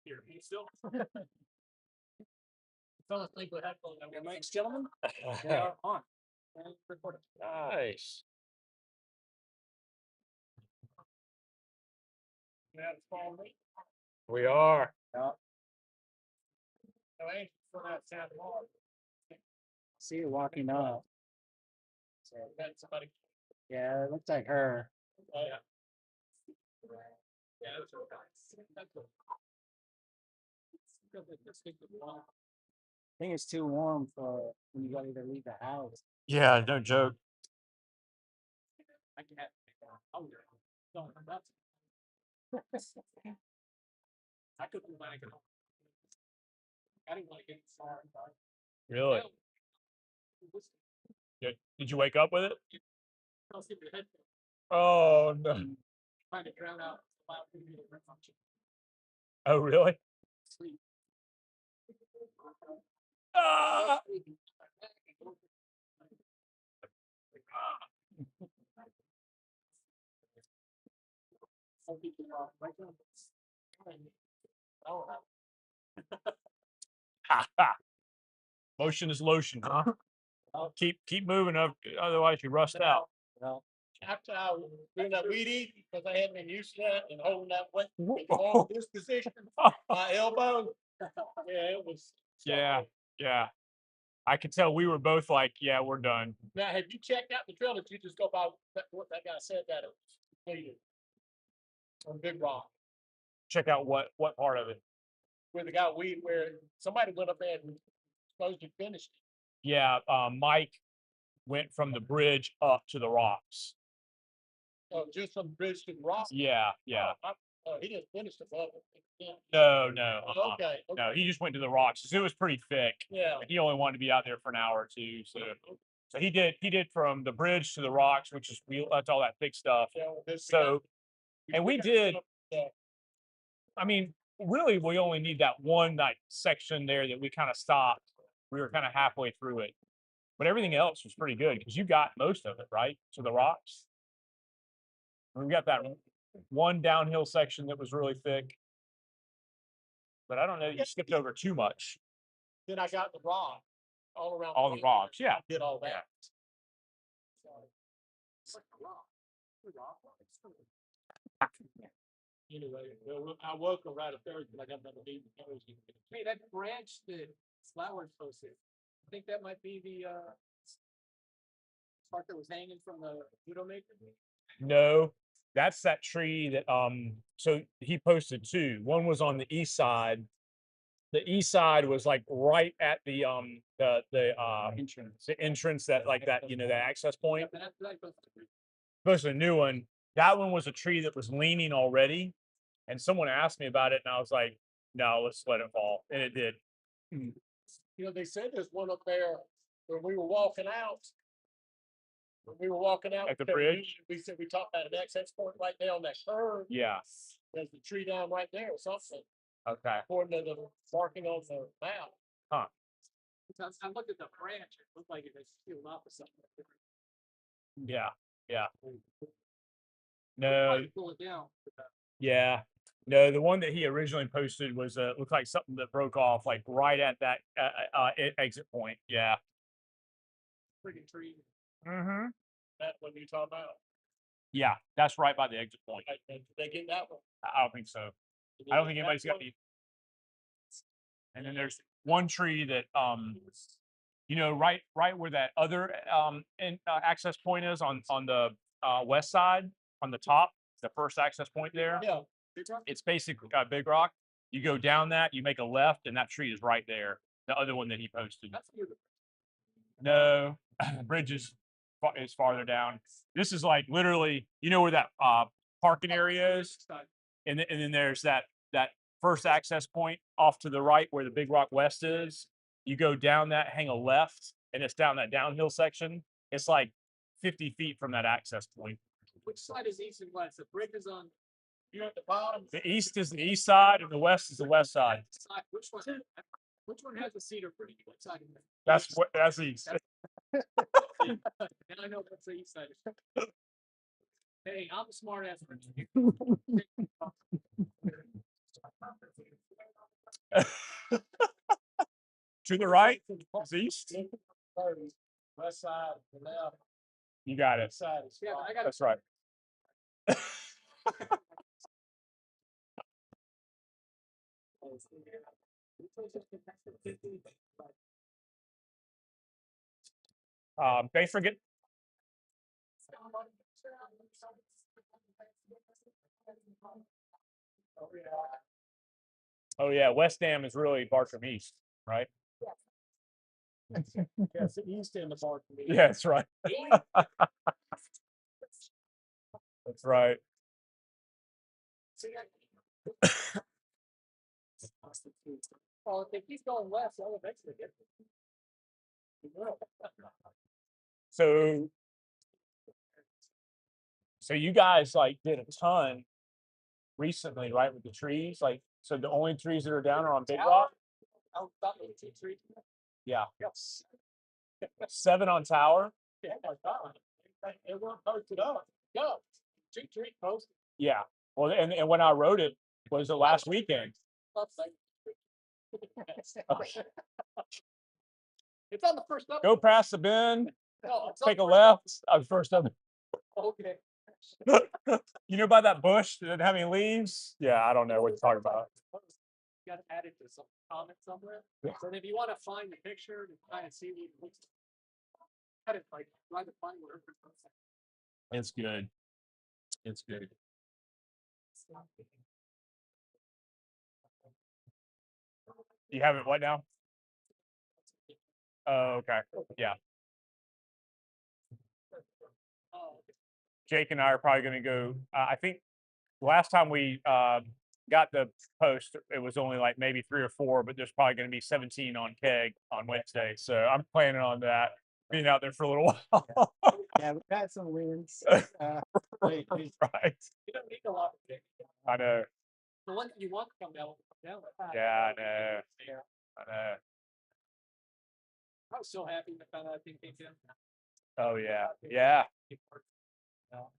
Here, you still? Thanks, gentlemen. We are on. And recording. Nice. We are. See you walking up. So, yeah, it looks like her. Oh, yeah. I think it's too warm for when you ready to leave the house. Yeah, no joke. I can have. Oh, no, I'm not. I couldn't let it go. I didn't want to get sorry. Really? Did you wake up with it? Oh no. Trying to drown out. Oh really? Sleep. Ah! Ha, ha. Motion is lotion, huh? Keep moving up, otherwise you rust out. Well, After I was doing that weed eat, because I hadn't been used to that and holding that weight on this position, my elbow. Yeah, it was. Yeah, yeah. I could tell we were both like, yeah, we're done. Now, have you checked out the trail? Did you just go by what that guy said that it was completed? On Big Rock, Check out what part of it. where the guy where somebody went up there and supposed to finish it. Yeah, Mike went from the bridge up to the rocks. Oh, just from the bridge to the rock? Yeah, yeah. He didn't finish the above it. No. Okay. No, he just went to the rocks. 'Cause it was pretty thick. Yeah. He only wanted to be out there for an hour or two. So he did from the bridge to the rocks, which is that's all that thick stuff. Yeah, well, So, and we did. Yeah. I mean, really, we only need that one section there that we kind of stopped. We were kind of halfway through it, but everything else was pretty good because you got most of it right to the rocks. And we got that one downhill section that was really thick, but I don't know. You skipped over too much. Then I got the rock all around. All the rocks, yeah. I did all that. Anyway, I woke up right at Thursday, but I got another meeting Thursday. hey, that branch that Flowers posted, I think that might be the part that was hanging from the Widowmaker. No, that's that tree that so he posted two. One was on the east side. The east side was like right at the entrance that the access point. Posted a new one. That one was a tree that was leaning already. And someone asked me about it and I was like, no, let's let it fall. And it did. You know, they said there's one up there when we were walking out. When we were walking out At the bridge? we said we talked about an access point right there on that curve. Yeah. There's the tree down right there or something, Okay. according to the marking on the map. Huh. I looked at the branch, it looked like it was peeled off or something. Yeah. Yeah. No. Pull it down. Yeah. No, the one that he originally posted was looked like something that broke off like right at that exit point. Yeah. Freaking tree. Mm-hmm. That one you talking about? Yeah, that's right by the exit point. Did they get that one? I don't think so. I don't think anybody's got the. And then there's one tree that right where that other access point is on the west side on the top, the first access point there. Yeah. It's basically Big Rock. You go down that, you make a left, and that tree is right there. The other one that he posted. That's beautiful. No, bridge is farther down. This is like literally, where that parking area is, and then there's that first access point off to the right where the Big Rock West is. You go down that, hang a left, and it's down that downhill section. It's like 50 feet from that access point. Which side is east and west? The brick is on. You're at the bottom. The east is the east side, and the west is the west side. Which one has the cedar pretty? What side? That's east. And I know that's the east side. Hey, I'm a smart ass. To the right, is east. West side, the left, You got it. east side is. Yeah, I got That's right. They forget. Oh yeah, West Dam is really Bartram East, right? Yes, the east end of Barton. Yeah, that's right. That's right. Well, if he's going west, I'll eventually get there. So, so you guys like did a ton recently, right, with the trees? Like, so the only trees that are down are on Big Rock? I'll stop at the tree. Yeah. Yes. 7 on Tower? Yeah, my God. It won't post it up. Go. Tree post. Yeah. Well, and when I wrote it, was the last weekend. It's on the first up. Go past the bend, No, it's take a on the left. I was first up. Okay. You know, by that bush that didn't have any leaves? Yeah, I don't know what you're talking about. You got to add it to some comment somewhere. Yeah. So if you want to find the picture and kind of see what it looks like, like try to find whatever. It's good. It's good. You have it what now? Oh, okay. Yeah. Jake and I are probably going to go. I think last time we got the post, it was only like maybe 3 or 4, but there's probably going to be 17 on Keg on Wednesday. So I'm planning on that, being out there for a little while. Yeah, we've had some wins. Right. You don't need a lot of things. I know. The one that you want to come down. Yeah, I know. I know. I was so happy to find out I think they did. Oh yeah. Yeah.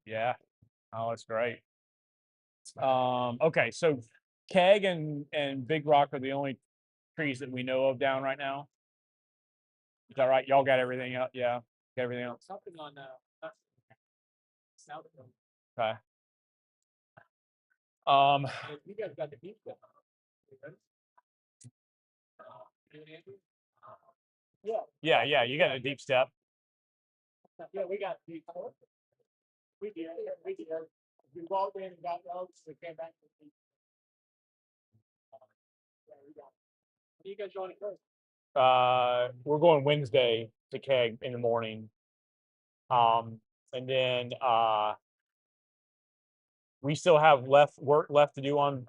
Yeah. Oh, that's great. Okay, so Keg and Big Rock are the only trees that we know of down right now. Is that right? Y'all got everything up? Yeah, got everything else. Something on South. Okay. You guys got the deep stuff. Yeah. Yeah, you got a deep step. Yeah, we got deep. We did. We walked in and got those. We came back. You guys joining first? We're going Wednesday to Keg in the morning. And then we still have work left to do on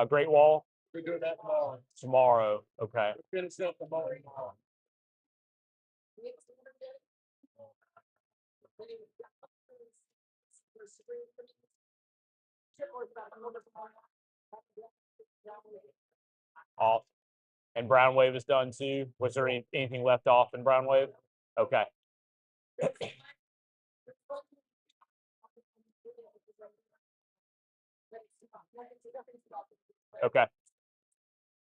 Great Wall We're doing that tomorrow. tomorrow. Okay. We're gonna set tomorrow. Off. And Brown Wave is done too. Was there anything left off in Brown Wave? Okay. Okay.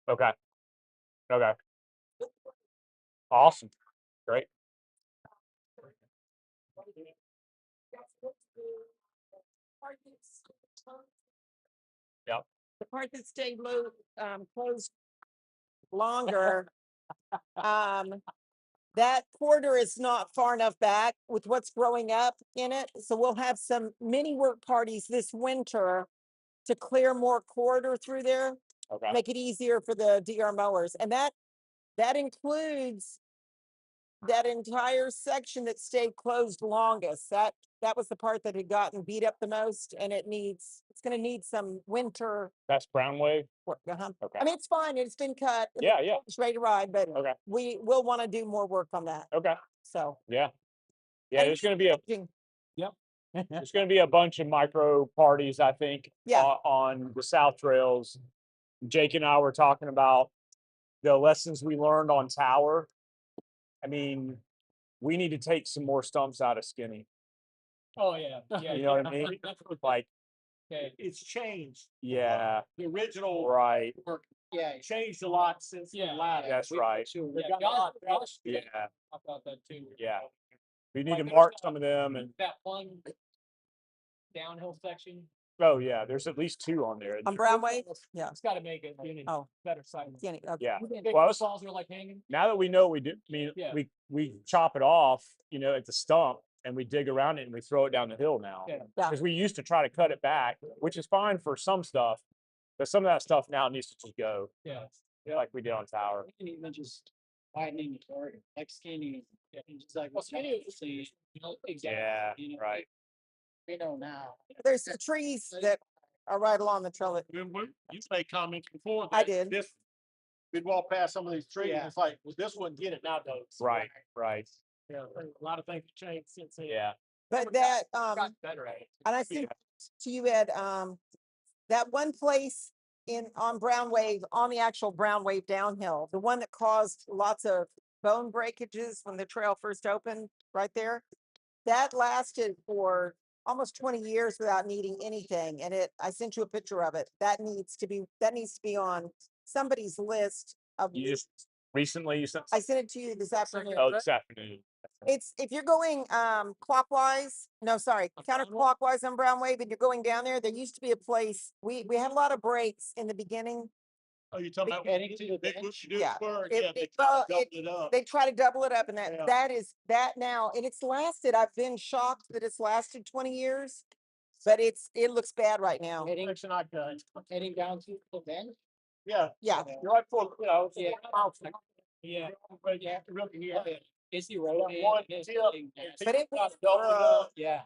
Okay. Okay. Awesome. Great. Yep. The part that stayed closed longer, that quarter is not far enough back with what's growing up in it. So we'll have some mini work parties this winter to clear more corridor through there, Okay. make it easier for the DR mowers. And that includes that entire section that stayed closed longest. That was the part that had gotten beat up the most, and it's going to need some winter That's Brown Wave. work. Okay. I mean, it's fine. It's been cut. Yeah. It's ready to ride, but Okay. we will want to do more work on that. Okay. So Yeah. and There's going to be a Yep. there's going to be a bunch of micro parties, I think, Yeah. on the South Trails. Jake and I were talking about the lessons we learned on Tower. I mean, we need to take some more stumps out of Skinny. Oh, yeah, yeah. You know what I mean? Like, Okay. It's changed. yeah, The original right. work Yeah. changed a lot since the Yeah, latter. That's right. They've Yeah, got a lot better. Yeah, I thought that too. yeah. We need Like, to there's mark not- some of them and, That one downhill section, oh yeah, there's at least 2 on there. On Brown Wave? Yeah. it's gotta make it, Oh. better side. Kenny, okay. Yeah. Big Well, I was- balls are like hanging. Now that we know what we do, I mean, Yeah. we chop it off, you know, at the stump and we dig around it and we throw it down the hill now. Yeah. Yeah. Because we used to try to cut it back, which is fine for some stuff, but some of that stuff now needs to just go Yeah. like we did on Tower. And even just widening the target, like skinny, and just like. Well, skinny is, you know, Yeah, exactly. You know, right. We know now. There's the trees that are right along the trail. You made comments before. I that did. This, we'd walk past some of these trees, Yeah. and it's like, well, this one get it nowadays. Right, right. Yeah, a lot of things have changed since then. Yeah. But that, Got better at it. and I think to you, Ed, that one place on Brown Wave, on the actual Brown Wave downhill, the one that caused lots of bone breakages when the trail first opened, right there, that lasted for almost 20 years without needing anything. And I sent you a picture of it. That needs to be on somebody's list of. You just recently you sent. I sent it to you this afternoon. Oh, this afternoon. It's, if you're going clockwise, no, sorry, counterclockwise on Brown Wave and you're going down there used to be a place, we had a lot of breaks in the beginning. Oh, you talking about Heading to the big bench? Yeah. Yeah, they Well, doubled it up. They try to double it up and Yeah. that now, and it's lasted, I've been shocked that it's lasted 20 years, but it looks bad right now. Section I cut. Heading down to the bench. Yeah. Yeah. You're right for, you know, Yeah. yeah. But you have to really, yeah. It's the That road. one tip, But it got was doubled for, up. Yeah.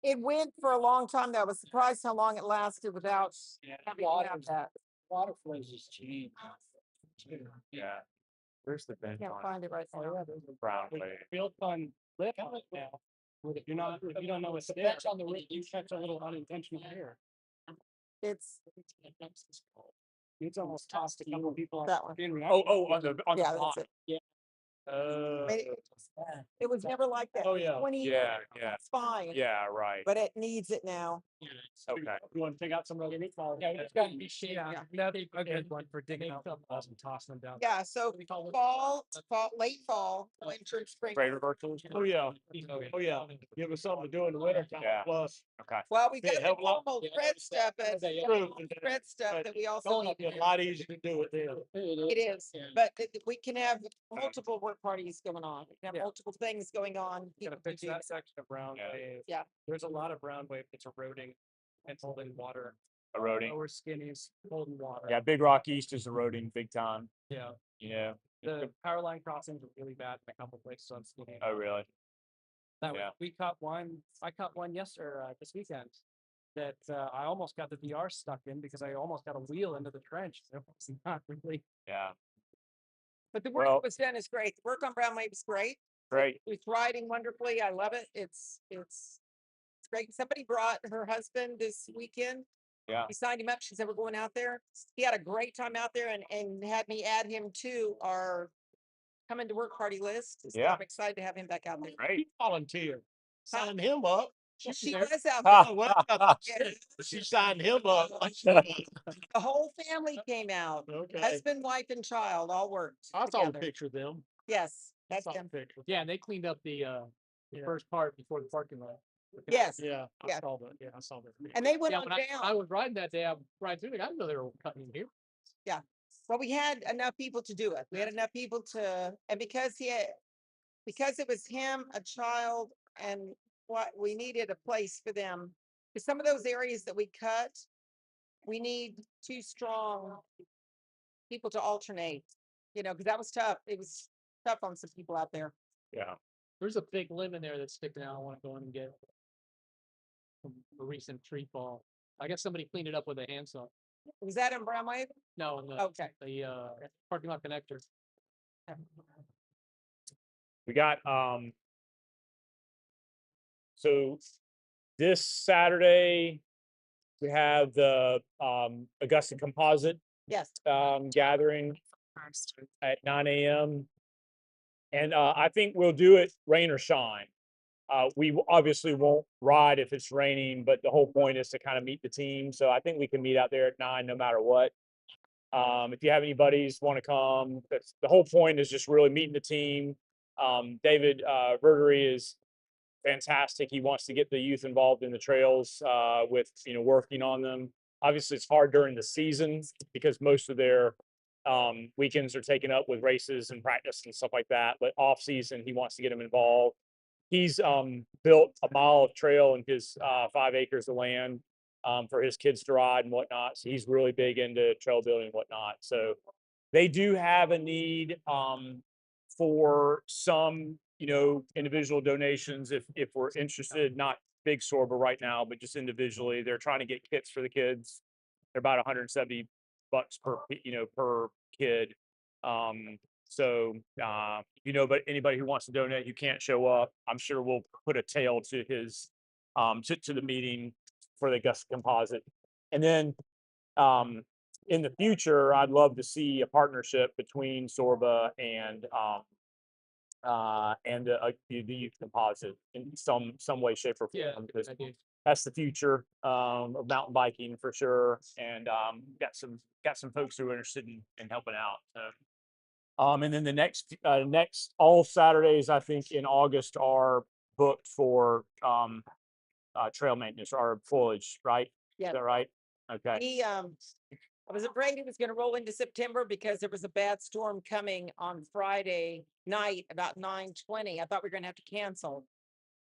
it went for a long time though. I was surprised how long it lasted without having to have that. Water flows has changed. Yeah. Where's the bench Can't on find it right Oh, now. yeah, there's a Brown Wave? real fun lift on it now. If you're not, if you don't know what's there, on the roof, you catch a little unintentional air. It's It's almost tossed a couple people. that one. Oh, on the Yeah, block. that's it. Uh, I mean, It was never like that. Oh, yeah. 20 yeah, years, yeah, it's fine, yeah, right. but it needs it now. Okay. You want to take out some of the meatballs? Yeah, it's gotta be shaped. Yeah. That'd be a good one for digging up balls and tossing them down. Yeah, so late fall, winter, spring. Great reversals. Oh, yeah. Oh, yeah. Give us something to do in the winter time Yeah. plus. Okay. Well, we Yeah, got the help a lot. normal Yeah, spread stuff, but True. spread stuff that we also Going need. up, a lot easier to do it then. It is, Yeah. but we can have multiple work parties going on. We can have Yeah. multiple things going on. Gotta people can fix do that section of Brown Yeah. Wave. Yeah. There's a lot of Brown Wave that's eroding and holding water. Eroding. Lower skinnies holding water. Yeah, Big Rock East is eroding big time. Yeah. You know. The power line crossings are really bad in a couple places on Skinny. Oh, really? That yeah. we caught one, I caught one this weekend. That I almost got the VR stuck in because I almost got a wheel into the trench. So it's not really. Yeah. But the work Well- that was done is great. The work on Brown Wave is great. Great. It's riding wonderfully. I love it. It's great. Somebody brought her husband this weekend. Yeah. We signed him up. She said, we're going out there. He had a great time out there and had me add him to our coming to work party list. So Yeah. I'm excited to have him back out there. Great. Volunteer. Sign him up. She was out Ah. there. Well, Yeah. she signed him up. The whole family came out. Okay. Husband, wife, and child all worked. I saw a together. picture of them. Yes, I that's saw a them. picture. Yeah, and they cleaned up the Yeah. first part before the parking lot. Yes. Yeah, I Yeah. saw that. Yeah, I saw that. And they went Yeah, on when I down. was riding that day, I was riding through, I didn't know they were cutting in here. Well, we had enough people to do it. We had enough people and because it was him, a child, and what, we needed a place for them. Because some of those areas that we cut, we need 2 strong people to alternate, because that was tough. It was tough on some people out there. Yeah. There's a big limb in there that's sticking out. I want to go in and get from a recent tree fall. I guess somebody cleaned it up with a handsaw. Was that in Brown Wave? No, in the, Okay. the parking lot connector. We got so this Saturday we have the Augusta Composite Yes. gathering at 9 a.m. And I think we'll do it rain or shine. We obviously won't ride if it's raining, but the whole point is to kind of meet the team. So I think we can meet out there at 9 no matter what. If you have any buddies want to come, that's the whole point is just really meeting the team. David Verdery is fantastic. He wants to get the youth involved in the trails with working on them. Obviously, it's hard during the season because most of their weekends are taken up with races and practice and stuff like that. But off season, he wants to get them involved. He's built a mile of trail in his 5 acres of land for his kids to ride and whatnot. So he's really big into trail building and whatnot. So they do have a need for some, individual donations if we're interested, not big SORBA right now, but just individually. They're trying to get kits for the kids. They're about $170 per kid. But anybody who wants to donate who can't show up, I'm sure we'll put a tail to his to the meeting for the Gus composite. And then in the future, I'd love to see a partnership between SORBA and the youth composite in some way, shape, or form. Because that's the future of mountain biking for sure. And got some folks who are interested in helping out. So. And then the next all Saturdays, I think in August are booked for trail maintenance or foliage, right? Yeah. Is that right? Okay. I was afraid it was gonna roll into September because there was a bad storm coming on Friday night about 9:20. I thought we were gonna have to cancel.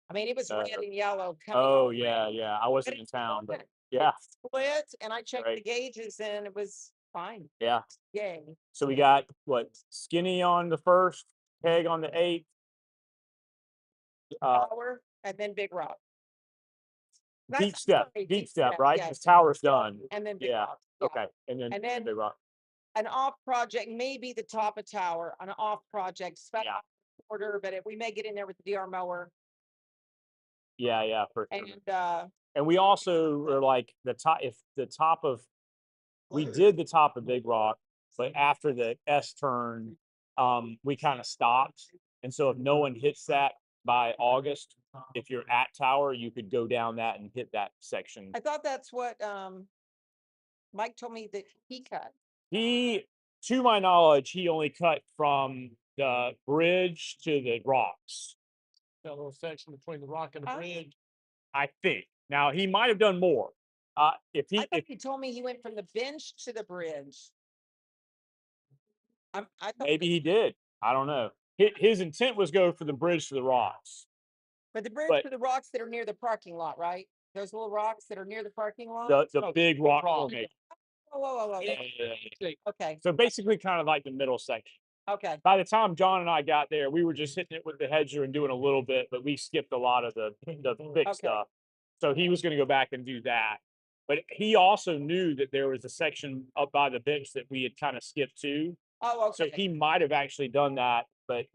I mean, it was red and yellow coming. Oh over. yeah. I wasn't in town, but yeah. Split, and I checked the Right. gauges and it was fine. Yeah. Yay. So we got what Skinny on the 1st, Peg on the 8th. Tower and then Big Rock. Deep Step, Step, right? yes. Because Tower's done. And then Big Yeah. Rock. Yeah. Okay. And then Big Rock. An off project, maybe the top of Tower, an off project, Yeah. order, but we may get in there with the DR mower. Yeah, for sure. And And we also are like we did the top of Big Rock, but after the S turn, we kind of stopped. And so if no one hits that by August, if you're at Tower, you could go down that and hit that section. I thought that's what Mike told me that he cut. To my knowledge, he only cut from the bridge to the rocks. That little section between the rock and the Oh. bridge. I think. Now he might have done more. If I thought he told me he went from the bench to the bridge. I thought maybe he did. I don't know. His intent was go for the bridge to the rocks. but the bridge but- to the rocks that are near the parking lot, right? Those little rocks that are near the parking lot. The big rock formation. Whoa. Yeah. Okay. So basically kind of like the middle section. Okay. By the time John and I got there, we were just hitting it with the hedger and doing a little bit, but we skipped a lot of the thick stuff. So he was going to go back and do that. But he also knew that there was a section up by the bench that we had kind of skipped to. Oh, okay. So he might have actually done that, but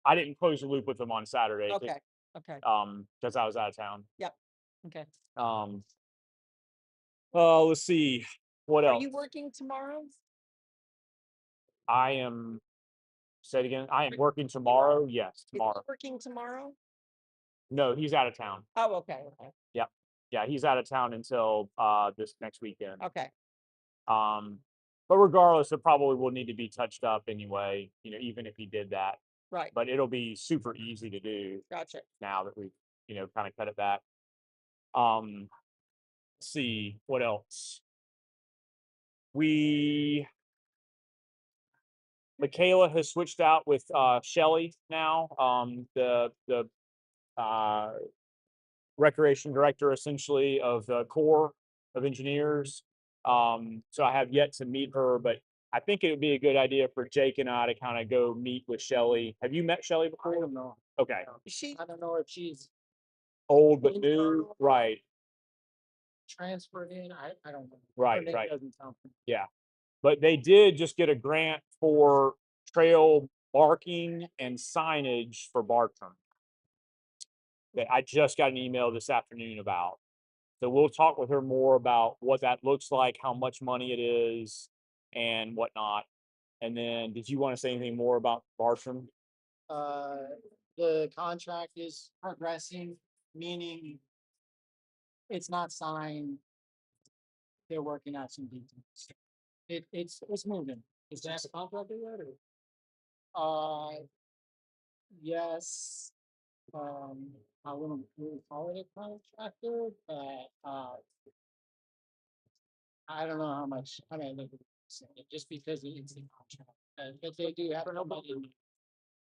I didn't close the loop with him on Saturday. Okay. Because I was out of town. Okay. Let's see. What Are else? you working tomorrow? I am. Say it again. I am working tomorrow. Yes, Is he tomorrow. working tomorrow? No, he's out of town. Oh, okay. Yeah, he's out of town until this next weekend. Okay. But regardless, it probably will need to be touched up anyway, even if he did that. Right. But it'll be super easy to do Gotcha. now that we, kind of cut it back. Let's see what else. Michaela has switched out with Shelly now, the recreation director essentially of the Corps of Engineers. So I have yet to meet her, but I think it would be a good idea for Jake and I to kind of go meet with Shelly. Have you met Shelly before? I don't know. Okay. I don't know if she's Old but new, right? transferred in. I don't know. Right, Her name right. doesn't sound familiar. But they did just get a grant for trail marking and signage for Bartram. That I just got an email this afternoon about. So we'll talk with her more about what that looks like, how much money it is, and whatnot. And then, did you want to say anything more about Bartram? the contract is progressing, meaning it's not signed. They're working out some details. It's moving. Is that the contract yet or? Yes. I wouldn't really call it a contractor, but, I don't know how much, I mean, they could say it just because it's a contract, but they do have nobody.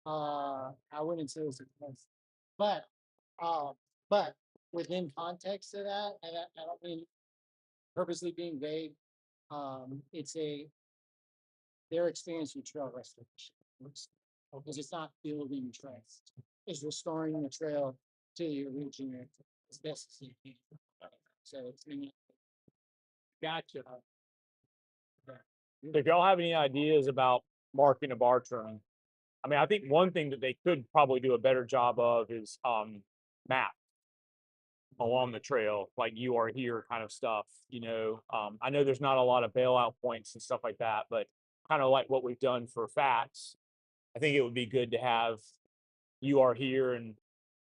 I wouldn't say it's a close, but, uh, but within context of that, and I don't mean purposely being vague, it's their experience with trail restoration. Because it's not building trails, it's restoring the trail to the original as best as you can. So it's, Gotcha. If y'all have any ideas about marking a Bartram, I mean, I think one thing that they could probably do a better job of is map along the trail, like you are here kind of stuff. I know there's not a lot of bailout points and stuff like that, but kind of like what we've done for FATs, I think it would be good to have you are here and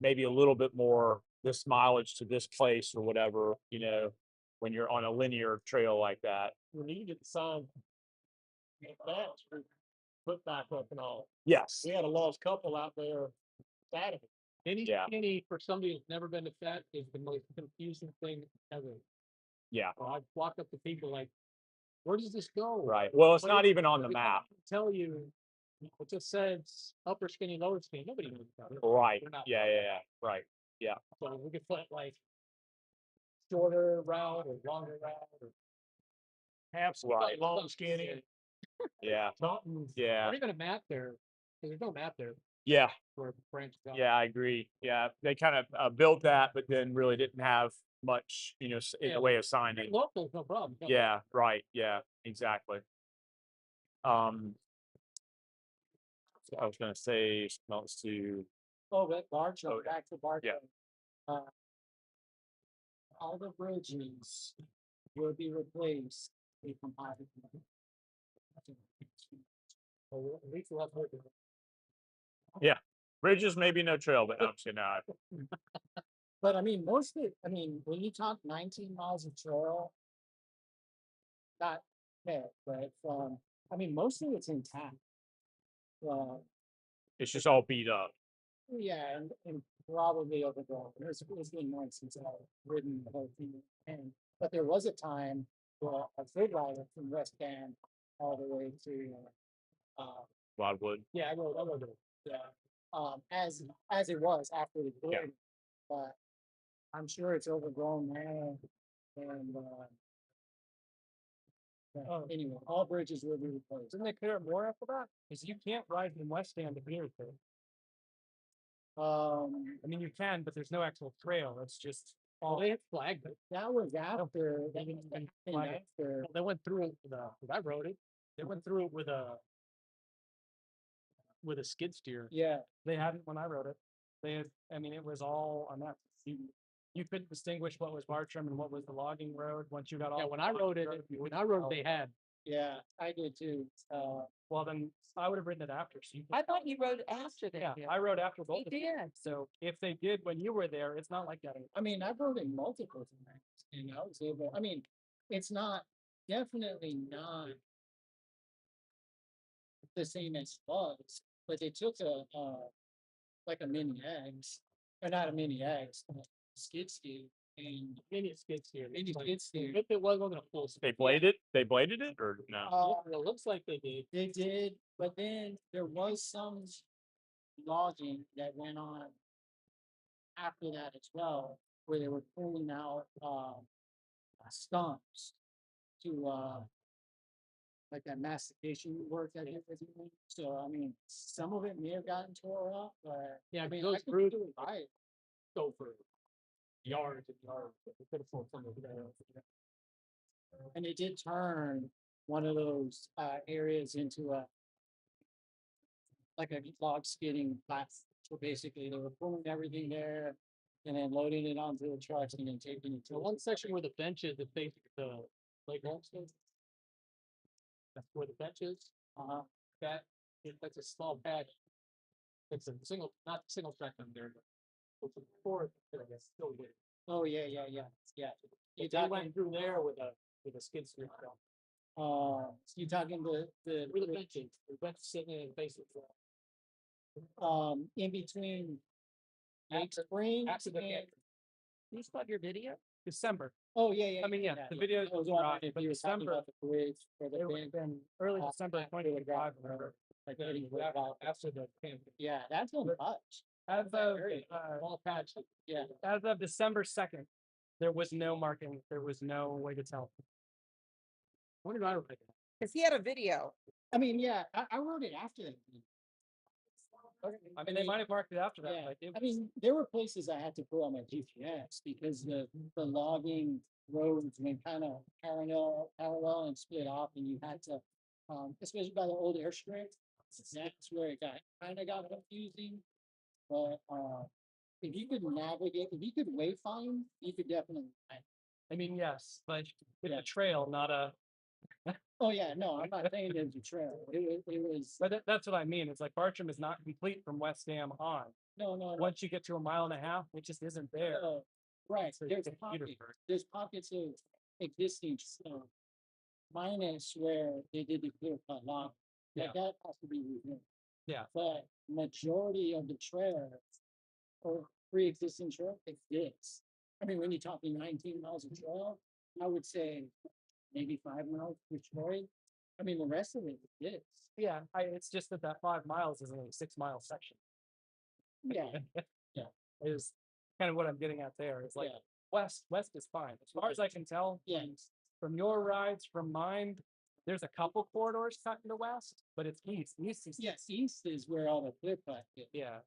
maybe a little bit more this mileage to this place or whatever, when you're on a linear trail like that. When you get the sign. That's put back up and all. Yes. We had a lost couple out there Saturday. Yeah. Any for somebody who's never been to that is the most confusing thing ever. Yeah. I walk up to people like, where does this go? Right. Well, it's What not is- even on the we map. can't Tell you, it just says upper skinny, lower skinny. Nobody knows about it. Right. We're not- Yeah. Right. So we could put like shorter route or longer route or have some Right. long skinny. Yeah. Something. Yeah. Or even a map there. 'Cause there's no map there Yeah. for branches out. Yeah. I agree. Yeah. They kind of built that, but then really didn't have much, in Yeah. the way of signing. Locals, no problem. Yeah. Right. Yeah. Exactly. I was going to say something else to. oh, but Bartram, Okay. back to Bartram. All the bridges will be replaced with composite. Well, at least we'll have more. Bridges, maybe no trail, but no, I'm saying not. But I mean, most of it, I mean, when you talk 19 miles of trail, not bad, but, I mean, most of it's intact. It's just all beat up. Yeah, and probably overgrown. It's been months since I've ridden the whole thing. But there was a time where a foot rider from West Bend all the way to, Wildwood. yeah, I rode it. Yeah. As it was after the Yeah. grid, but I'm sure it's overgrown now. And, but anyway, all bridges will be replaced. Didn't they clear it more after that? Because you can't ride from West End to Beaverton. I mean, you can, but there's no actual trail. It's just. Oh, they had flagged it. That was after, They didn't even and flag it. after, Well, they went through it with I rode it. They went through it with a skid steer. yeah, They hadn't when I rode it. They had, I mean, it was all on that. You couldn't distinguish what was Bartram and what was the logging road once you got all. Yeah, when I rode it, they had. yeah, I did too. Well, then I would have ridden it after. So you I thought you rode after that. yeah, I rode after both. You of them. did. So if they did when you were there, it's not like that. I mean, I've rode it multiple times, and I was able, I mean, it's not, definitely not the same as it was, but they took like a mini eggs, or not a mini eggs, skid steer, and Mini skid steer. mini skid steer. If it wasn't a full. They bladed it or no? It looks like they did. They did, but then there was some logging that went on after that as well, where they were pulling out stumps to like that mastication work that they were doing. So I mean, some of it may have gotten tore up, but Yeah, I mean, those I could brute- really buy it. Go for yards and yards. We could have pulled some of it out. And they did turn one of those areas into a like a log skidding platform. So basically, they were pulling everything there and then loading it onto the trucks and then taking it to The one section where the bench is, that faces the Lake Olmsted. That's where the bench is. uh That's a small patch. It's a single, not single track on there. It's a four, I guess, still good. Oh, yeah. You They talking, went through there with a skid steer. you talking Really benching, we went sitting in basic. in between Lake After- Spring after the and, camp. Can you spot your video? December, oh, yeah. I mean, yeah, the video I was is wondering dry, if but you were talking December, about the bridge for the it would big, have been early December after twenty the twenty-five, ground, remember? like Yeah, getting rid of. after the camp. Yeah, that's a much. As of, Very all patch, Yeah. as of December 2nd, there was no marking, there was no way to tell. When did I write that? Cause he had a video. I mean, yeah, I wrote it after that. I mean, they might have marked it after that, Yeah, but it I mean, there were places I had to put on my GPS because the logging roads went kind of parallel and split off, and you had to, especially by the old airstrip, that's where it got confusing. But if you could navigate, if you could wayfind, you could definitely find. I mean, yes, but with Yeah. a trail, not a, Oh yeah, no, I'm not saying there's a trail. It was but that's what I mean. It's like Bartram is not complete from West Dam on. no. Once you get to a mile and a half, it just isn't there. Right, It's a- there's it's a pockets, Petersburg. there's pockets of existing stuff. Minus where they did the clear cut lot, like that has to be removed. Yeah. But majority of the trails or pre-existing trail exists. I mean, when you're talking 19 miles of trail, I would say maybe 5 miles Detroit. I mean, the rest of it exists. Yeah, it's just that 5 miles is only a 6 mile section. Yeah, Is kind of what I'm getting at there. It's like yeah, west is fine. As far as I can tell, yeah. from your rides, from mine, there's a couple corridors cut in the west, but it's east. East is Yes, east is where all the clear cut is. yeah.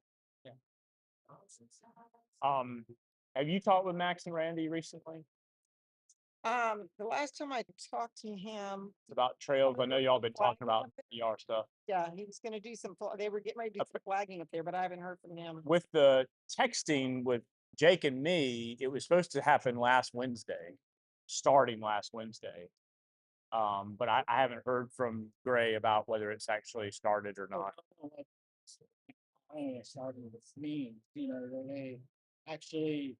Have you talked with Max and Randy recently The last time I talked to him, about trails? I know y'all been talking about ER stuff. yeah, he was gonna do some, they were getting ready to do some flagging up there, but I haven't heard from him. With the texting with Jake and me, it was supposed to happen last Wednesday, starting last Wednesday. But I haven't heard from Gray about whether it's actually started or not. I started with me, where they actually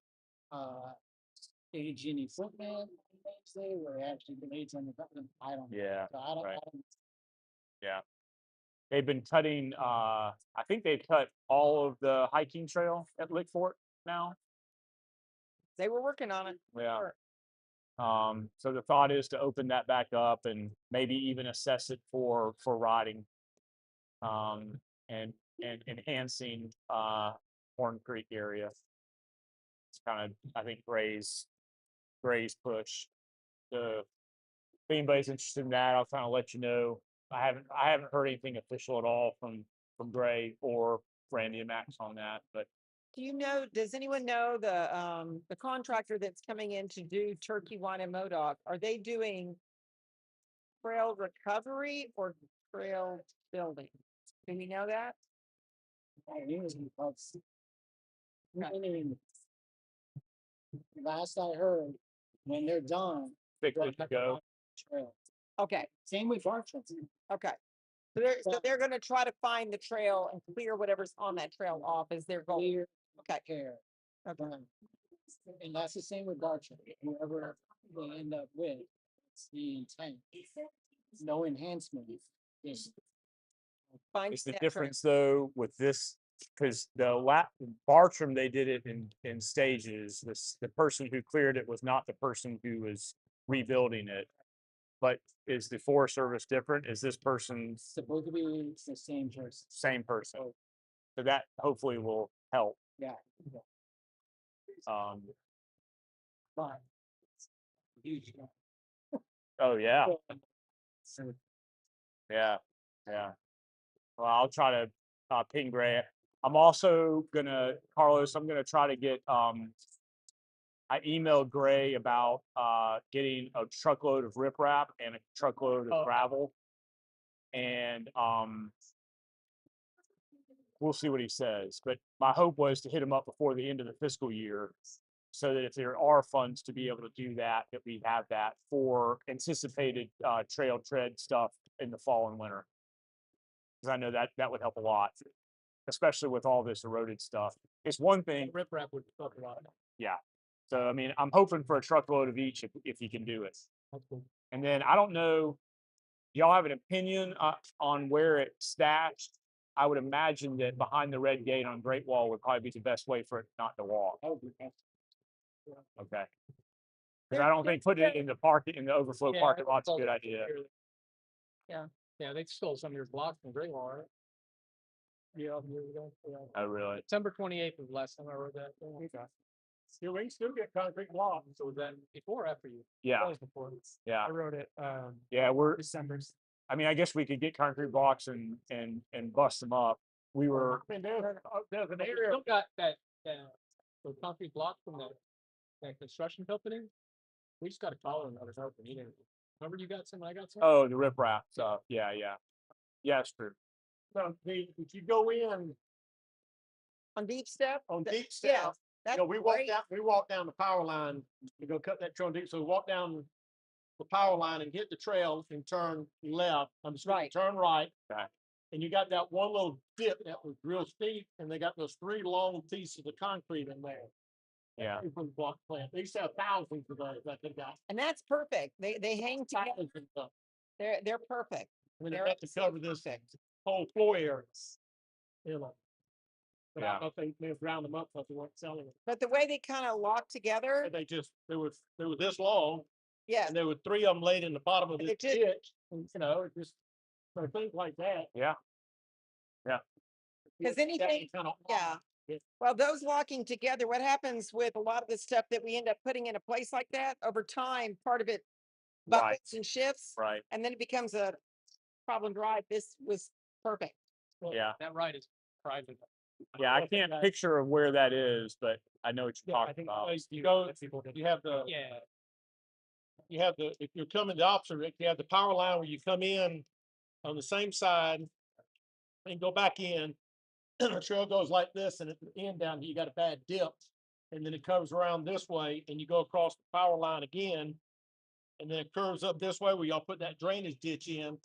stage any equipment Wednesday, where they actually blades on the button. I don't know. Yeah, So I don't, right. I don't, yeah. They've been cutting, I think they've cut all of the hiking trail at Lickfort now. They were working on it. Yeah. Sure. So the thought is to open that back up and maybe even assess it for riding. And enhancing Horn Creek area. It's kind of, I think, Gray's push. So if anybody's interested in that, I'll kind of let you know. I haven't heard anything official at all from Gray or Randy and Max on that, but Do you know, does anyone know the contractor that's coming in to do Turkey One and Modoc? Are they doing trail recovery or trail building? Do we know that? I knew it was meaning, last I heard, when they're done, fix they'll it to cut the go. trail. Okay, Same with Bartram. okay. So they're gonna try to find the trail and clear whatever's on that trail off as their goal. Clear Okay, care. okay. And that's the same with Bartram. Whoever they end up with, it's the intent. No enhancement. Just Find It's the that trail. difference though with this, because the Bartram, they did it in stages. The person who cleared it was not the person who was rebuilding it. But is the Forest Service different? Is this person supposed to be the same person. same person? So that hopefully will help. Yeah. But huge. Oh yeah, So yeah. Well, I'll try to ping Gray. I'm also gonna, Carlos, I'm gonna try to get I emailed Gray about getting a truckload of riprap and a truckload of gravel. And we'll see what he says. But my hope was to hit him up before the end of the fiscal year, so that if there are funds to be able to do that, that we have that for anticipated trail tread stuff in the fall and winter. Because I know that would help a lot. especially with all this eroded stuff. It's one thing, Riprap would fuck a lot. yeah. So, I mean, I'm hoping for a truckload of each if you can do it. That's cool. And then I don't know, do y'all have an opinion on where it's stashed? I would imagine that behind the red gate on Great Wall would probably be the best way for it not to walk. Okay. Because I don't think putting it in the overflow parking lot's a good idea. Yeah, they stole some of your blocks from Great Wall, right? Yeah, years ago. Yeah. Oh, really? September 28th was the last time I wrote that. Okay. Still, we can still get concrete blocks. So was that before or after you? Yeah. That was before. Yeah. I wrote it, Yeah, December. I mean, I guess we could get concrete blocks and bust them up. We were, I mean, there's an area. Still got those concrete blocks from that construction company. We just got to call them. Others open. You didn't. Remember you got some, I got some? oh, the riprap stuff. Yeah. Yeah, it's true. So if you go in On deep step? on deep Yeah, step, that's we great. walk down the power line to go cut that trail deep. So we walk down the power line and hit the trail and turn left. Right. Turn right. Okay. And you got that one little dip that was real steep, and they got those 3 long pieces of concrete in there. Yeah. From the block plant. They used to have thousands of those that they got. And that's perfect. They hang together. Thousands of them. They're perfect. I mean, they They're have to cover this whole floor area. You know. But I Yeah. don't know if they may have ground them up because they weren't selling it. But the way they kind of lock together, And they were this long, yes, and there were 3 of them laid in the bottom of And this it just- ditch. And, it just so things like that. Yeah. because anything, yeah. Well, those locking together, what happens with a lot of the stuff that we end up putting in a place like that over time, part of it Right. buckles and shifts, Right. and then it becomes a problem drive. This was perfect. Yeah. That ride is private. Yeah. I can't picture of where that is, but I know what you're talking about. You have the if you're coming the opposite, you have the power line where you come in on the same side and go back in. The trail goes like this, and at the end down here, you got a bad dip, and then it curves around this way, and you go across the power line again, and then it curves up this way where y'all put that drainage ditch in.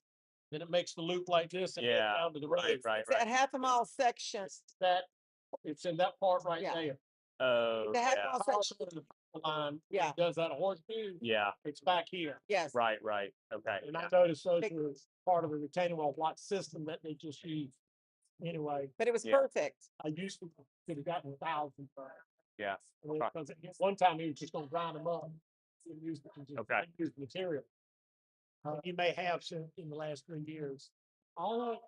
Then it makes the loop like this and heads down to the road. Right. That half a mile section. It's in that part right Yeah. there. Oh, The half yeah. mile Power section. line Yeah. does that horseshoe. Yeah. It's back here. Yes. Right. Okay. And I noticed those were part of a retaining wall block system that they just use anyway. But it was Yeah. perfect. I used to could have gotten thousands. Yeah. Because one time he was just gonna grind them up. And use the material. You may have some in the last 3 years. All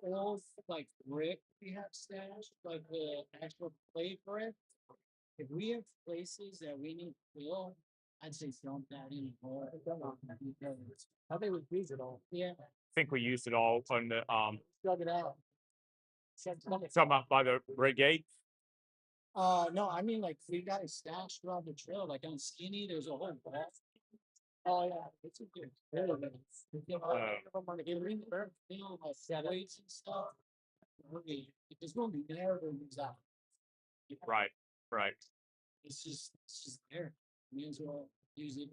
like brick we have stashed, like the actual clay brick. If we have places that we need to fill, I'd say dump that in. How they would use it all. Yeah, I think we used it all on the dug it out. talking about by the red gate. No, I mean, like, we got it stashed throughout the trail, like on Skinny, there's a whole ball. Oh, yeah, it's a good. Weights and stuff. Okay, if it's gonna be there, then it's out. Right. It's just there. May as well use it.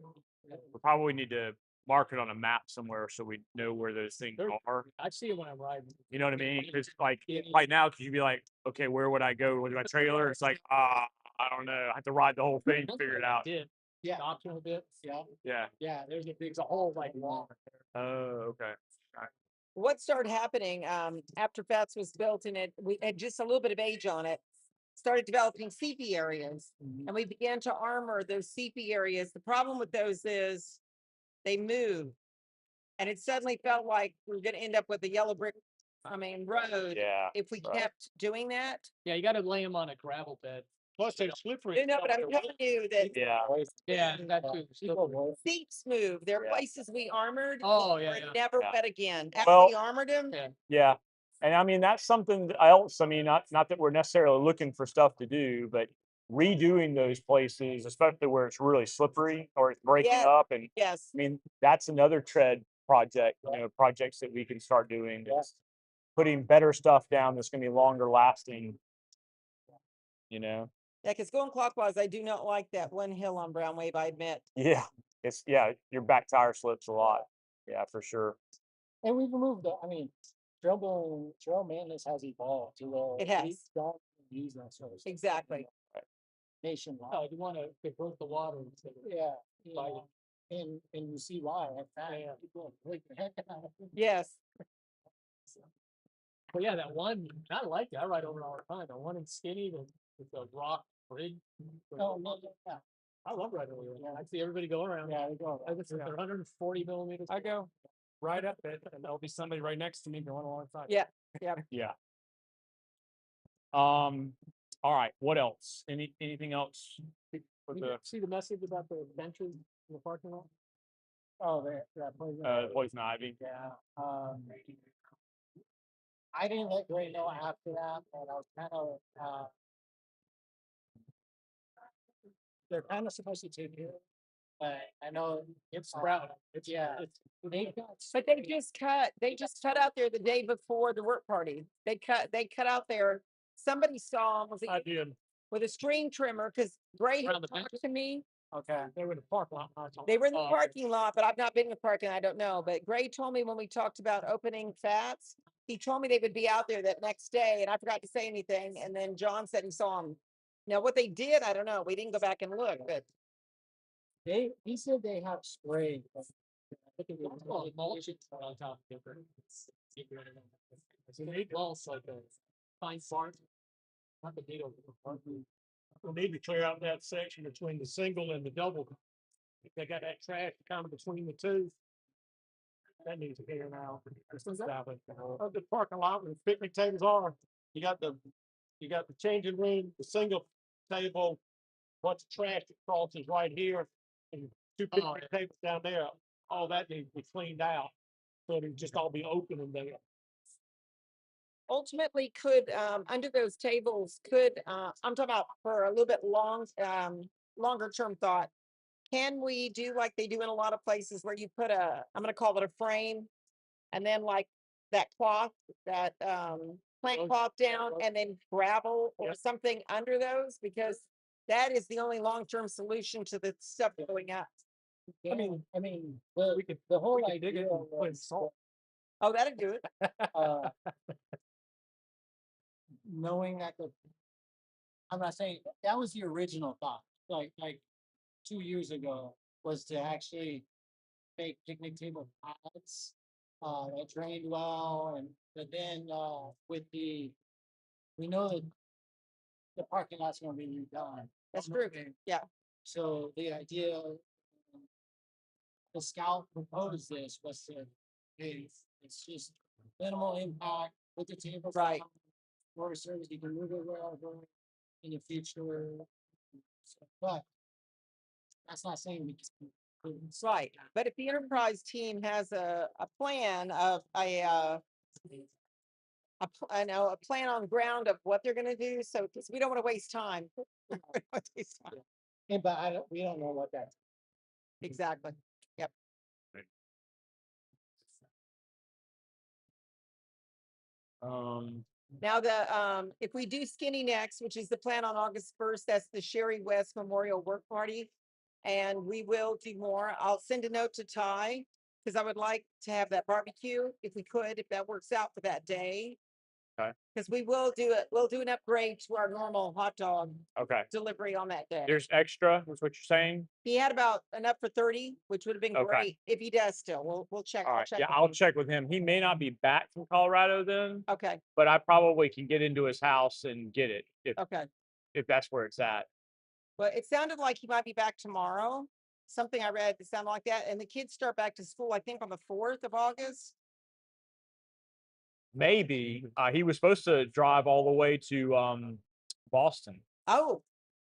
We probably need to mark it on a map somewhere so we know where those things are. I see it when I'm riding. You know what I mean? Because like right now, could you be like, okay, where would I go with my trailer? It's like, I don't know. I have to ride the whole thing, to figure it out. Yeah. Optional bits. Yeah. Yeah, there's a whole like wall. Oh, okay. What started happening after FATS was built and we had just a little bit of age on it, started developing CP areas, and we began to armor those CP areas. The problem with those is they move, and it suddenly felt like we were going to end up with a yellow brick, road. Yeah. If we kept doing that. Yeah, you got to lay them on a gravel bed. Plus, they're slippery. No, but I'm telling you that Yeah. That's seats move. There are places we armored. Oh, that yeah, were yeah. never Yeah. wet again. After Well, we armored them. Yeah. And I mean, that's something else. I mean, not that we're necessarily looking for stuff to do, but redoing those places, especially where it's really slippery or it's breaking up. And Yes. I mean, that's another tread project, projects that we can start doing. Is putting better stuff down that's going to be longer lasting, Yeah, because going clockwise, I do not like that one hill on Brown Wave, I admit. Yeah. Your back tire slips a lot. Yeah, for sure. And we've removed that. I mean, trail maintenance has evolved to where It has. we don't use that sort of stuff Exactly. nationwide. Oh, you wanna divert the water instead of. Yeah, Like- and you see why. In fact, people break the heck out of it. Yes. But yeah, that one, I like it. I ride over it all the time. The one in Skinny, with the rock bridge. Oh, no, yeah, I love riding over there. I see everybody going around. yeah, they go. I guess they're 140 millimeters. I go. Right up it, and there'll be somebody right next to me going alongside. Yeah. Yeah. All right, what else? Anything else? For You the, see the message about the benches in the parking lot? Oh, that plays. poison ivy? Yeah, I didn't let Gray know after that, and I was kind of, they're kind of supposed to take care of it, but I know It's sprouting. it's, yeah, they've got. But they just cut out there the day before the work party. They cut out there. Somebody saw them I did. with a string trimmer because Gray had Around the talked to me. Okay, They were in the parking lot. They were in the parking lot, but I've not been in the parking. I don't know. But Gray told me when we talked about opening fats, he told me they would be out there that next day, and I forgot to say anything. And then John said he saw them. Now, what they did, I don't know. We didn't go back and look, but he said they have spray. But I think it Oh, mulch on top of it. It's a neat mulch, like a fine bark. Not the needle. We'll need to clear out that section between the single and the double. They got that trash kind of between the two. That needs to be here now. Of the parking lot where the picnic tables are, you got the changing room, the single table, bunch of trash that crosses right here, and two picnic tables down there. All that needs to be cleaned out. So it'll just all be open in there. ultimately could, under those tables, I'm talking about for a little bit longer term thought. Can we do like they do in a lot of places where you put I'm gonna call it a frame, and then like that cloth, that plant cloth down, and then gravel or something under those, because that is the only long-term solution to the stuff going up. I mean, the whole We could dig idea it and put was, salt. Oh, that'd do it. uh, knowing that I'm not saying, that was the original thought, like 2 years ago, was to actually make picnic table pads, that drained well, but then, we know that the parking lot's gonna be redone. That's true. Yeah. So the idea, the scout proposed this was to, hey, it's just minimal impact with the table. Right. Or service, you can move it wherever in the future. But that's not saying we can. Right, but if the enterprise team has a plan of I know a plan on the ground of what they're gonna do, so, because we don't wanna waste time. We don't wanna waste time. Yeah, but we don't know what that's. Exactly. Yep. Now if we do Skinny next, which is the plan on August 1st, that's the Sherry West Memorial Work Party. And we will do more. I'll send a note to Ty, because I would like to have that barbecue if we could, if that works out for that day. Okay. Because we'll do an upgrade to our normal hot dog Okay, delivery on that day. there's extra, is what you're saying? He had about enough for 30, which would have been Okay. great if he does still. We'll check. All I'll right, check yeah, with I'll him. check with him. He may not be back from Colorado then, Okay, but I probably can get into his house and get it okay. if that's where it's at. But it sounded like he might be back tomorrow. Something I read that sounded like that. And the kids start back to school, I think, on the 4th of August. Maybe, he was supposed to drive all the way to, Boston Oh,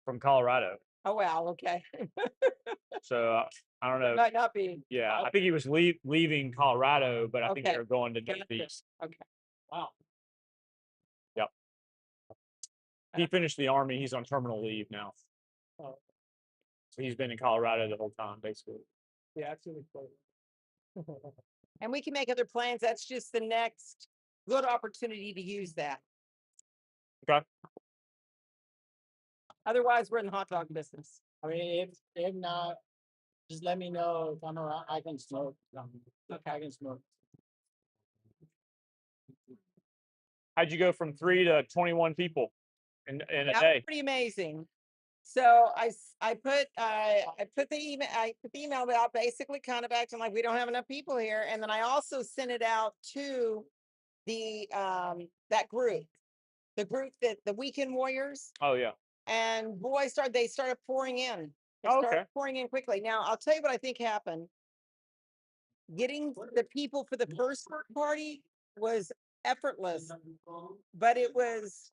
from Colorado. oh, wow. Okay. So, I don't know. Might not be. Yeah, I think he was leaving Colorado, but I think Okay. they were going to Gotcha. Northeast. Okay. Wow. He finished the army. He's on terminal leave now. Oh. So he's been in Colorado the whole time, basically. Yeah, it's really cool. And we can make other plans. That's just the next good opportunity to use that. Okay. Otherwise, we're in the hot dog business. I mean, if not, just let me know if I'm around, I can smoke. Okay, I can smoke. how'd you go from 3 to 21 people in a That was day? pretty amazing. So I put the email out basically kind of acting like we don't have enough people here. And then I also sent it out to the that group, the group that the weekend warriors. Oh yeah. And boy, they started pouring in. They Oh, started okay. pouring in quickly. Now I'll tell you what I think happened. Getting the people for the first work party was effortless, but it was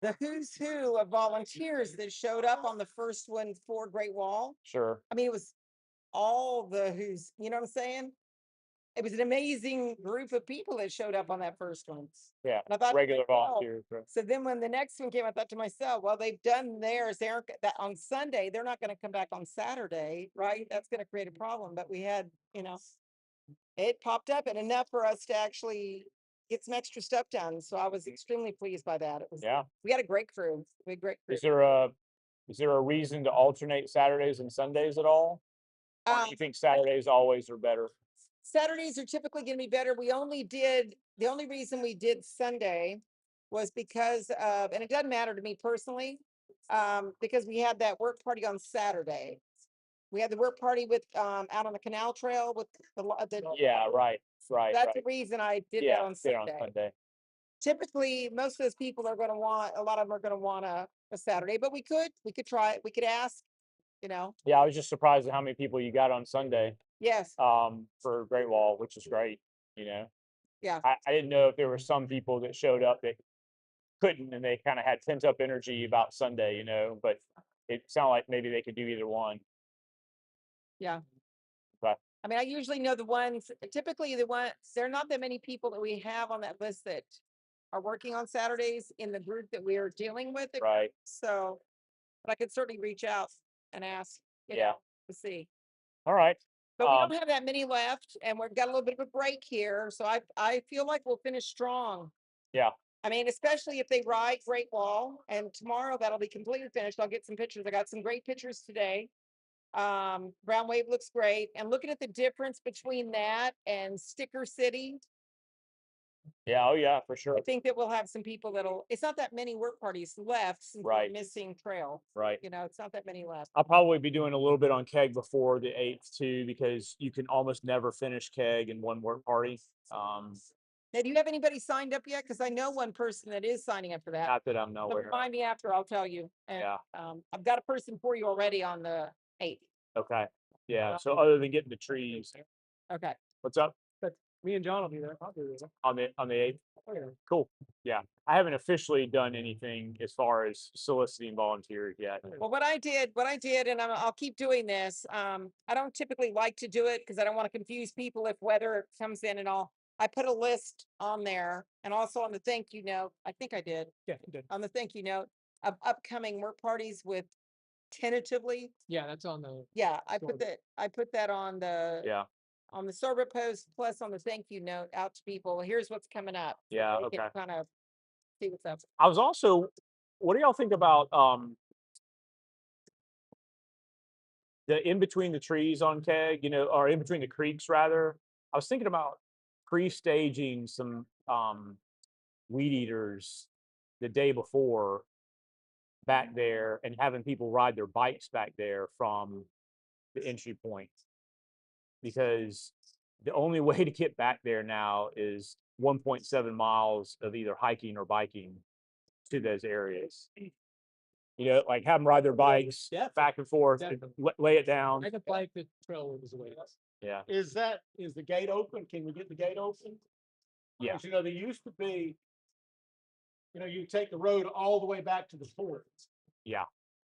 the who's who of volunteers that showed up on the first one for Great Wall. Sure. I mean, it was all the who's, you know what I'm saying? It was an amazing group of people that showed up on that first one. Yeah. And I thought, Regular "Wow." volunteers. Right. So then when the next one came, I thought to myself, well, they've done theirs. They aren't that on Sunday. They're not going to come back on Saturday, right? That's going to create a problem. But we had, it popped up and enough for us to actually get some extra stuff done. So I was extremely pleased by that. It was, Yeah. we had a great crew. We had a great crew. Is there a reason to alternate Saturdays and Sundays at all? Or do Um, you think Saturdays always are better? Saturdays are typically going to be better. The only reason we did Sunday was because of, and it doesn't matter to me personally, because we had that work party on Saturday. We had the work party with, out on the canal trail with the Yeah, right. that's the reason I did that on did on Sunday. Sunday. Typically, most of those people are going to want, a lot of them are going to want a Saturday, but we could try it. We could ask, Yeah, I was just surprised at how many people you got on Sunday yes, for Great Wall, which is great, you know. yeah. I didn't know if there were some people that showed up that couldn't and they kind of had pent up energy about Sunday, but it sounded like maybe they could do either one. Yeah. But I mean, I usually know typically there are not that many people that we have on that list that are working on Saturdays in the group that we are dealing with. right. So, but I could certainly reach out and ask, Yeah. to see. All right. But we don't have that many left and we've got a little bit of a break here. So I feel like we'll finish strong. Yeah. I mean, especially if they ride Great Wall and tomorrow that'll be completely finished. I'll get some pictures. I got some great pictures today. Brown Wave looks great. And looking at the difference between that and Sticker City, Yeah. Oh yeah, for sure. I think that we'll have some people it's not that many work parties left since Right. we're missing trail. Right. It's not that many left. I'll probably be doing a little bit on keg before the 8th too, because you can almost never finish keg in one work party. Now, do you have anybody signed up yet? Because I know one person that is signing up for that. Not that I'm So nowhere. remind me after, I'll tell you. And, Yeah. I've got a person for you already on the 8th. Okay. Yeah. So other than getting the trees, Okay. what's up Me and John will be there. I'll be there. on the 8th? Oh, yeah. Cool. Yeah. I haven't officially done anything as far as soliciting volunteers yet. Well, what I did, and I'll keep doing this. I don't typically like to do it because I don't want to confuse people if weather comes in and all. I put a list on there and also on the thank you note. I think I did Yeah, you did. on the thank you note of upcoming work parties with tentatively. Yeah, that's on the. Yeah, I put that on the Yeah. on the SORBA post plus on the thank you note out to people. Here's what's coming up. Yeah. They can Okay. kind of see what's up. I was also, what do y'all think about the in between the trees on keg, or in between the creeks rather? I was thinking about pre-staging some weed eaters the day before back there and having people ride their bikes back there from the entry point, because the only way to get back there now is 1.7 miles of either hiking or biking to those areas. Like have them ride their bikes back and forth, and lay it down. I can bike the trail is the way it is. Yeah. Is the gate open? Can we get the gate open? Yeah. Because, there used to be, you take the road all the way back to the fort. Yeah.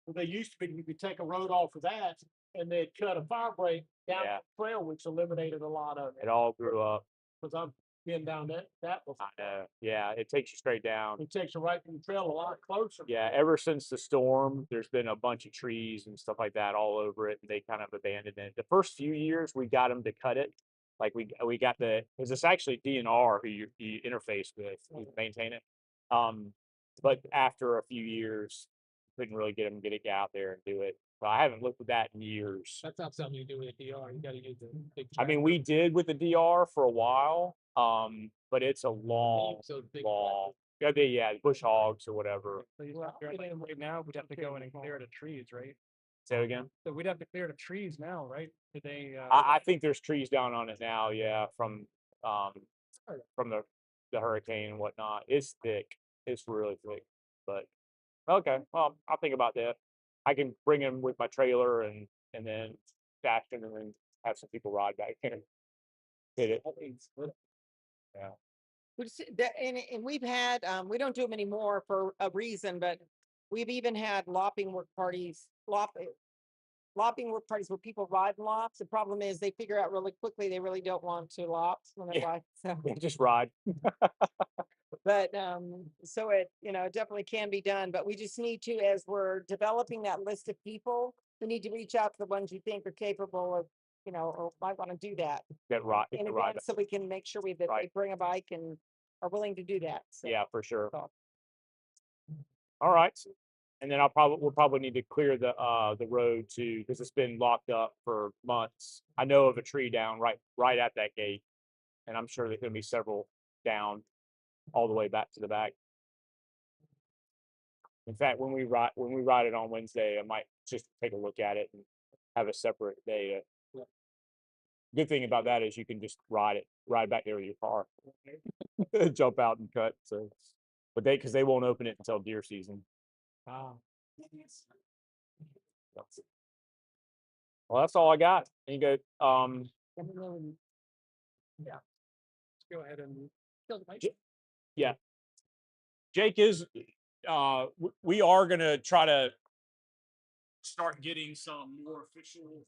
Well, they used to be, you could take a road off of that and they'd cut a fire break down Yeah. the trail, which eliminated a lot of It all grew up. Because I've been down that before. I know. Yeah. It takes you straight down. It takes you right from the trail a lot closer. Yeah. Ever since the storm, there's been a bunch of trees and stuff like that all over it, and they kind of abandoned it. The first few years, we got them to cut it. Like we got because it's actually DNR who you interface with, who maintain it. But after a few years, couldn't really get them to get out there and do it. But I haven't looked at that in years. That's not something you do with a DR. You gotta use the big. I mean, we did with the DR for a while, but it's a long, So big long Yeah, bush hogs or whatever. So you have to get in right now, we'd have to go in and clear the trees, right? Say it again. So we'd have to clear the trees now, right? Do they, I think there's trees down on it now. Yeah, from the hurricane and whatnot. It's thick. It's really thick. But okay, well, I'll think about that. I can bring him with my trailer and then stash him and then have some people ride back here. Hit it. Yeah. And we've had, we don't do them anymore for a reason, but we've even had lopping work parties, lopping work parties where people ride lops. The problem is they figure out really quickly they really don't want to lops when they Yeah. ride. So, Yeah, just ride. but so it, it definitely can be done, but we just need to, as we're developing that list of people, we need to reach out to the ones you think are capable of, or might want to do that Get ride. in Ride. advance so we can make sure that they Right. bring a bike and are willing to do that. So. Yeah, for sure. So. All right. And then we'll probably need to clear the road too, because it's been locked up for months. I know of a tree down right at that gate, and I'm sure there's gonna be several down all the way back to the back. In fact, when we ride it on Wednesday, I might just take a look at it and have a separate day. Good thing about that is you can just ride back there with your car, jump out and cut. So, but because they won't open it until deer season. wow. Well, that's all I got. And you go, Yeah. Let's go ahead and. yeah. Jake is, we are gonna try to start getting some more official